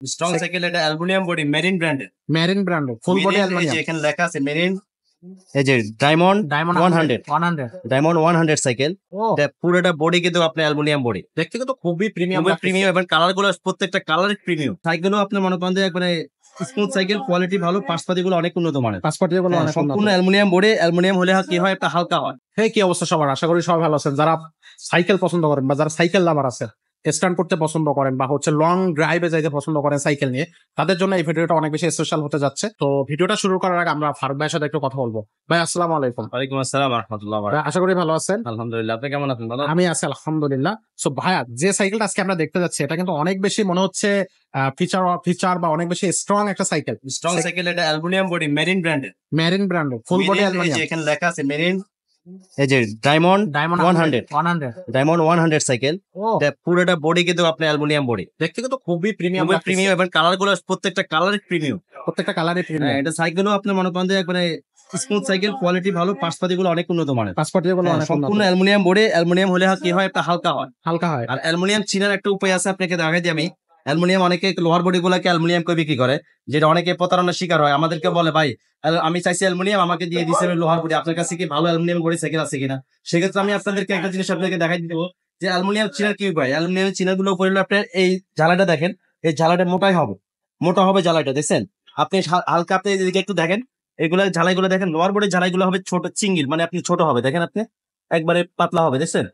Strong cycle, এটা aluminium body, marine ব্র্যান্ডের। Marine ব্র্যান্ডের ফুল বডি অ্যালুমিনিয়াম। এখানে লেখা আছে মেরিন, এই যে ডায়মন্ড 100 ডায়মন্ড 100 সাইকেল। পুরোটা বডি কিন্তু আপনার অ্যালুমিনিয়াম বডি, দেখতে কিন্তু খুবই প্রিমিয়াম প্রিমিয়াম এবং কালার গুলো প্রত্যেকটা কালার প্রিমিয়াম। সাইকেলও আপনার মনে করেন যে একবারে স্মুথ সাইকেল, কোয়ালিটি ভালো, পার্টসপাতি গুলো অনেক উন্নত মানের। সম্পূর্ণ অ্যালুমিনিয়াম বডি। অ্যালুমিনিয়াম হলে কি হয়, একটা হালকা হয়। হ্যাঁ, কি অবস্থা সবার? আশা করি সবাই ভালো আছেন। যারা সাইকেল পছন্দ করেন বা যারা সাইকেল লাভার আছে, স্ট্যান্ড করতে পছন্দ করেন বা লং ড্রাইভে যাইতে পছন্দ করেন সাইকেল নিয়ে, তাদের জন্য এই ভিডিওটা অনেক বেশি স্পেশাল হতে যাচ্ছে। তো ভিডিওটা শুরু করার আগে আমরা ফারুক ভাইয়ের সাথে একটু কথা বলবো। ভাই আসসালামু আলাইকুম। ওয়ালাইকুম আসসালাম ওয়া রাহমাতুল্লাহি ওয়া বারাকাতুহু। আশা করি ভালো আছেন। আলহামদুলিল্লাহ, আপনি কেমন আছেন? ভালো, আমি আছি আলহামদুলিল্লাহ। সো ভাইয়া, যে সাইকেলটা আজকে আমরা দেখতে যাচ্ছি, এটা কিন্তু অনেক বেশি মনে হচ্ছে ফিচার বা অনেক বেশি স্ট্রং একটা সাইকেল। স্ট্রং সাইকেল, এটা অ্যালুমিনিয়াম বডি, মেরিন ব্র্যান্ডের। মেরিন ব্র্যান্ডের ফুল বডি অ্যালুমিনিয়াম। এখানে লেখা আছে মেরিন, এই যে ডায়মন্ড 100 ডায়মন্ড 100 সাইকেল। পুরোটা বডি কিন্তু আপনার অ্যালুমিনিয়াম বডি, দেখতে কিন্তু খুবই প্রিমিয়াম এবং কালার গুলো প্রত্যেকটা কালার প্রিমিয়াম। প্রত্যেকটা কালারে প্রিমিয়াম। এটা সাইকেলও আপনার মনে করেন যে একবারে স্মুথ সাইকেল, কোয়ালিটি ভালো, পার্টসপাতি গুলো অনেক উন্নত মানের। সম্পূর্ণ অ্যালুমিনিয়াম বডি। অ্যালুমিনিয়াম হলে কি হয়, একটা হালকা হয়। আর অ্যালুমিনিয়াম চিনার একটা উপায় আছে, আপনাকে দেখাই দিই আমি। অ্যালুমিনিয়াম অনেকে লোহার বডি গুলাকে অ্যালুমিনিয়াম করে বিক্রি করে, যেটা অনেকে প্রতারণার শিকার হয়। আমাদেরকে বলে, ভাই আমি চাইছি অ্যালুমিনিয়াম, আমাকে দিয়ে দিচ্ছে লোহার বডি, আপনার কাছে কি ভালো অ্যালুমিনিয়াম বডি সাইকেল আছে কিনা? সেক্ষেত্রে আমি আপনাদেরকে একটা জিনিস আপনাকে দেখাই দিব যে অ্যালুমিনিয়াম চিনার কি উপায়। অ্যালুমিনিয়াম চিনার গুলো উপরে আপনার এই জ্বালাটা দেখেন, এই জ্বালাটা মোটা হবে জ্বালাটা, দেখছেন? আপনি হালকা, আপনি এদিকে একটু দেখেন, এগুলা ঝালাইগুলো দেখেন, লোয়ার বোর্ডের ঝালাইগুলো হবে ছোট চিঙ্গিল, মানে আপনি ছোট হবে, দেখেন আপনি একবারে পাতলা হবে, দেখছেন?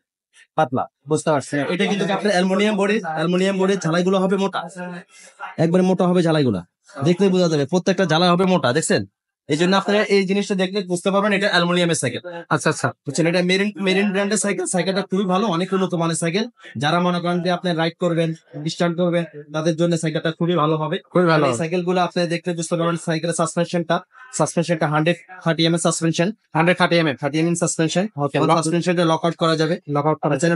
পাতলা, বুঝতে পারছেন? এটা কিন্তু আপনার অ্যালুমিনিয়াম বডির ঝালাইগুলো হবে মোটা, একবারে মোটা হবে ঝালাইগুলা, দেখলে বোঝা যাবে প্রত্যেকটা ঝালাই হবে মোটা, দেখছেন? এই জন্য আপনারা এই জিনিসটা দেখলে বুঝতে পারবেন এটা অ্যালুমিনিয়ামের সাইকেল। আচ্ছা, বুঝছেন? এটা মেরিন ব্র্যান্ডের সাইকেল। সাইকেলটা খুবই ভালো, অনেক উন্নত মানের সাইকেল। যারা মনে করেন যে আপনি রাইড করবেন, স্টান্ট করবেন, তাদের জন্য সাইকেলটা খুবই ভালো হবে। এই সাইকেল গুলো আপনি দেখলে বুঝতে পারবেন সাইকেলের সাসপেনশনটা 130 mm সাসপেনশন, 130 mm সাসপেনশন। সাসপেনশনটা লক আউট করা যাবে,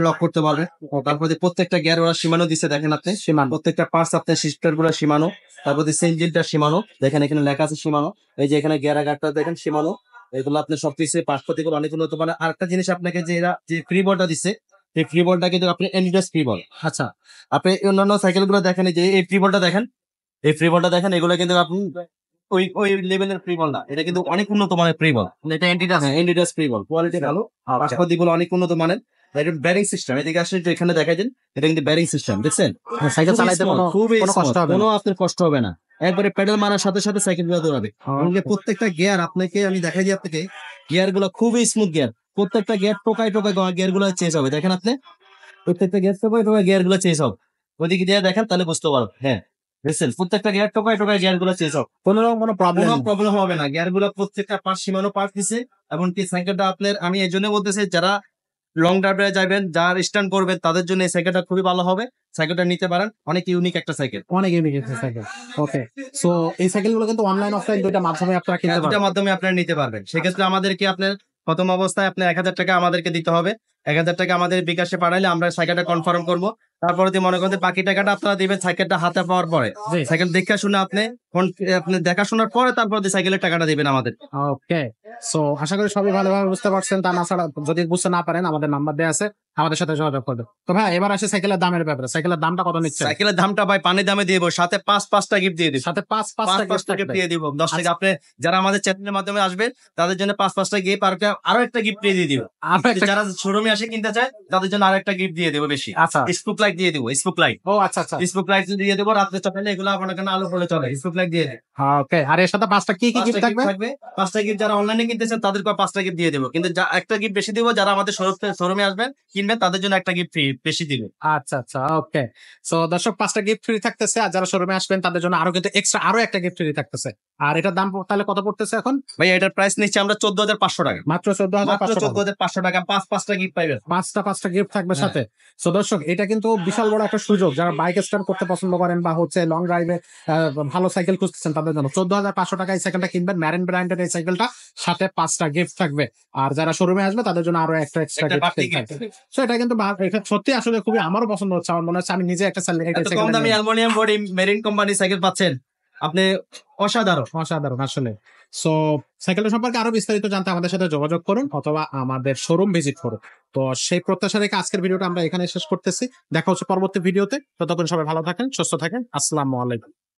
লক করতে পারবেন। তারপরে প্রত্যেকটা গিয়ার ওরা সীমানো দিচ্ছে, দেখেন আপনি প্রত্যেকটা পার্টস আপনার শিফটার গুলো সীমানো, তারপরে সেঞ্জিনটা সীমানো, দেখেন এখানে লেখা আছে সীমানো। এই যে এখানে গিয়ার আগারটা দেখেন সীমানো। এগুলো আপনার সবকিছু পার্টসপাতি গুলো অনেক উন্নত মানের। আরেকটা জিনিস আপনাকে যে এরা যে ফ্রি বলটা দিচ্ছে, এই ফ্রি বলটা কিন্তু আপনি এন্ডিডাস ফ্রি বল। আচ্ছা, আপনি অন্যান্য সাইকেল গুলো দেখেন, যে এই ফ্রি বলটা দেখেন, এগুলো কিন্তু আপনি ওই লেভেলের ফ্রি বল না, এটা কিন্তু অনেক উন্নত মানের ফ্রি বল। এটা এন্ডিডাস ফ্রি বল, কোয়ালিটি ভালো, পার্টসপাতি গুলো অনেক উন্নত মানের। ব্যারিং সিস্টেম, এদিকে আসলে এখানে দেখা যায়, এটা কিন্তু ব্যারিং সিস্টেম, দেখছেন? সাইকেল চালাইতে কোনো আপনার কষ্ট হবে না, একবারে প্যাডেল মারার সাথে সাথে সাইকেল গুলো দৌড়াবে। প্রত্যেকটা গিয়ার আপনাকে আমি দেখাই দিই, আপনাকে গিয়ার গুলো খুবই স্মুথ গিয়ার। প্রত্যেকটা গিয়ার টোকায় গিয়ার গুলো চেঞ্জ হবে, দেখেন আপনি প্রত্যেকটা গিয়ার টোকায় গিয়ার গুলো চেঞ্জ হবে। ওইদিকে দিয়ে দেখেন, তাহলে বুঝতে পারবেন। হ্যাঁ, বুঝছেন? প্রত্যেকটা গিয়ার টোকায় গিয়ার গুলো চেঞ্জ হবে, কোনো প্রবলেম হবে না। গিয়ার গুলো প্রত্যেকটা পার্ট সীমানো পার্ট দিছে। এমনকি সাইকেলটা আপনার, আমি এই জন্য বলতেছি, যারা লং ড্রাইভে যাবেন, যারা স্ট্যান্ড করবেন, তাদের জন্য এই সাইকেলটা খুবই ভালো হবে। সাইকেলটা নিতে পারেন, অনেক ইউনিক একটা সাইকেল, ওকে। সো এই সাইকেলগুলো কিন্তু অনলাইন অফলাইন দুইটা মাধ্যমে আপনারা কিনতে পারবেন, দুইটা মাধ্যমে আপনারা নিতে পারবেন। সেক্ষেত্রে আমাদেরকে আপনার প্রথম অবস্থায় আপনার 1000 টাকা আমাদেরকে দিতে হবে। 1000 টাকা আমাদের বিকাশে পাঠাইলে আমরা সাইকেলটা কনফার্ম করবো। তারপরে যদি মনে করেন বাকি টাকাটা আপনারা দিবেন সাইকেলটা হাতে পাওয়ার পরে, সাইকেল দেখা শুনে আপনি দেখাশোনার পরে তারপর সাইকেলের টাকাটা দিবেন আমাদের। ওকে। সো আশা করি সবাই ভালোভাবে বুঝতে পারছেন। তা না ছাড়া যদি বুঝতে না পারেন, আমাদের নাম্বার দেওয়া আছে, আমাদের সাথে যোগাযোগ করবে। তো ভাই, এবার আসে সাইকেলের দামের ব্যাপারে। সাইকেলের দামটা কত নিচ্ছে? সাইকেলের দামটা ভাই পানি দামে দিয়ে দেবো, সাথে 5টা গিফট দিয়ে দিব, সাথে 5টা গিফট দিয়ে দিব। 10 টাকা আপনি যারা আমাদের চ্যানেলের মাধ্যমে আসবেন, তাদের জন্য 5টা গিফট, আর আরো একটা গিফট দিয়ে দিব। যারা শোরুমে আসে কিনতে চায়, তাদের জন্য আরেকটা গিফট দিয়ে দেবো বেশি। আচ্ছা, স্পুক লাইট দিয়ে দিব, স্পুক লাইট। ও আচ্ছা, স্পুক লাইট দিয়ে দেবো, রাত্রে চলে এগুলো আপনার কাছে আলো পড়ে চলে, স্পুক লাইট দিয়ে দেব। ওকে। আর এর সাথে 5টা কি গিফট থাকবে? 5টা গিফট যারা অনলাইনে কিনতেছেন তাদেরকে 5টা গিফট দিয়ে দেবো, কিন্তু একটা গিফট বেশি দিব, যারা আমাদের শোরুমে আসবেন কিনবেন, তাদের জন্য একটা গিফট ফ্রি বেশি দিব। আচ্ছা, ওকে। সো দর্শক, 5টা গিফট ফ্রি থাকতেছে, আর যারা শোরুমে আসবেন তাদের জন্য আরো কিন্তু এক্সট্রা আরো একটা গিফট ফ্রি থাকতেছে। আর এটার দাম তাহলে কত পড়তেছে এখন? ভাই এটার প্রাইস নিচ্ছি আমরা 14500 টাকা, মাত্র 14500 টাকা। 5টা গিফট পাইবেন, 5টা গিফট থাকবে সাথে। সো দর্শক, এটা কিন্তু বিশাল বড় একটা সুযোগ, যারা বাইক স্টার্ট করতে পছন্দ করেন বা লং ড্রাইভে ভালো সাইকেল খুঁজতেছেন, তাদের জন্য 14500 টাকা এই সাইকেলটা কিনবেন, মেরিন ব্র্যান্ডের এই সাইকেলটা, সাথে 5টা গিফট থাকবে। আর যারা শোরুমে আসবে তাদের জন্য আরো একটা এক্সট্রা গিফট থাকবে। সো এটা কিন্তু সত্যি আসলে খুবই আমারও পছন্দ হচ্ছে। আমার মনে হচ্ছে আমি নিজে একটা সাইকেল, কম দামি aluminium body marine company cycle পাচ্ছেন আপনি, অসাধারণ আসলে। সো সাইকেলটা সম্পর্কে আরো বিস্তারিত জানতে আমাদের সাথে যোগাযোগ করুন অথবা আমাদের শোরুম ভিজিট করুন। তো সেই প্রত্যাশা রেখে আজকের ভিডিওটা আমরা এখানে শেষ করতেছি। দেখা হচ্ছে পরবর্তী ভিডিওতে। ততক্ষণ সবাই ভালো থাকেন, সুস্থ থাকেন। আসসালামু আলাইকুম।